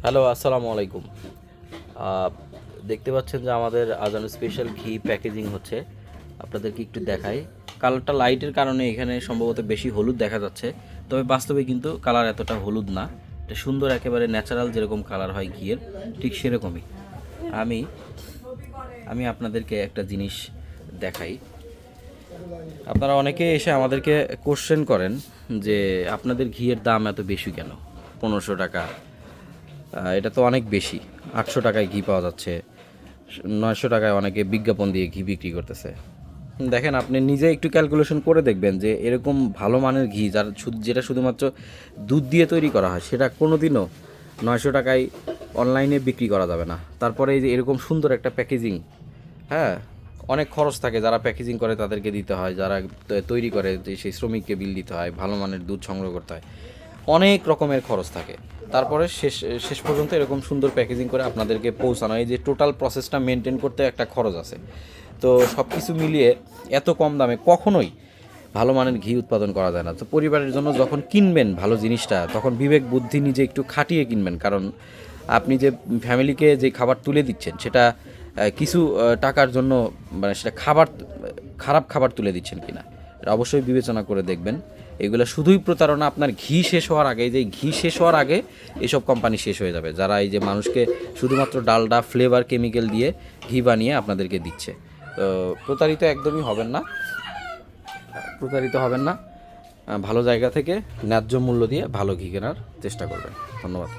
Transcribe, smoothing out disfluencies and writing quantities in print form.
Hello, আসসালামু আলাইকুম। দেখতে পাচ্ছেন যে আমাদের আজান স্পেশাল ঘি প্যাকেজিং হচ্ছে। আপনাদেরকে একটু দেখাই। কালারটা লাইটের কারণে এখানে সম্ভবত বেশি হলুদ দেখা যাচ্ছে, তবে বাস্তবে কিন্তু কালার এতটা হলুদ না। এটা সুন্দর, একেবারে ন্যাচারাল যেরকম কালার হয় ঘিয়ের, ঠিক সেরকমই। আমি আমি আপনাদেরকে একটা জিনিস দেখাই। আপনারা অনেকে এসে আমাদেরকে কোশ্চেন করেন যে আপনাদের ঘিয়ের দাম এত বেশি কেন, 1500 টাকা। এটা তো অনেক বেশি। 800 টাকায় ঘি পাওয়া যাচ্ছে, 900 টাকায় অনেকে বিজ্ঞাপন দিয়ে ঘি বিক্রি করতেছে। দেখেন, আপনি নিজে একটু ক্যালকুলেশন করে দেখবেন যে এরকম ভালো মানের ঘি যেটা শুধুমাত্র দুধ দিয়ে তৈরি করা হয়, সেটা কোনোদিনও 900 টাকায় অনলাইনে বিক্রি করা যাবে না। তারপরে এই যে এরকম সুন্দর একটা প্যাকেজিং, হ্যাঁ, অনেক খরচ থাকে। যারা প্যাকেজিং করে তাদেরকে দিতে হয়, যারা তৈরি করে সেই শ্রমিককে বিল দিতে হয়, ভালো মানের দুধ সংগ্রহ করতে হয়, অনেক রকমের খরচ থাকে। তারপরে শেষ শেষ পর্যন্ত এরকম সুন্দর প্যাকেজিং করে আপনাদেরকে পৌঁছানো, এই যে টোটাল প্রসেসটা মেনটেন করতে একটা খরচ আছে। তো সব কিছু মিলিয়ে এত কম দামে কখনোই ভালো মানের ঘি উৎপাদন করা যায় না। তো পরিবারের জন্য যখন কিনবেন ভালো জিনিসটা, তখন বিবেক বুদ্ধি নিজে একটু খাটিয়ে কিনবেন। কারণ আপনি যে ফ্যামিলিকে যে খাবার তুলে দিচ্ছেন, সেটা কিছু টাকার জন্য, মানে সেটা খারাপ খাবার তুলে দিচ্ছেন কিনা, এটা অবশ্যই বিবেচনা করে দেখবেন। এগুলো শুধুই প্রতারণা। আপনার ঘি শেষ হওয়ার আগে, যে ঘি শেষ হওয়ার আগে এসব কোম্পানি শেষ হয়ে যাবে, যারা এই যে মানুষকে শুধুমাত্র ডালডা ফ্লেভার কেমিক্যাল দিয়ে ঘি বানিয়ে আপনাদেরকে দিচ্ছে। তো প্রতারিত একদমই হবেন না, প্রতারিত হবেন না। ভালো জায়গা থেকে ন্যায্য মূল্য দিয়ে ভালো ঘি কেনার চেষ্টা করবেন। ধন্যবাদ।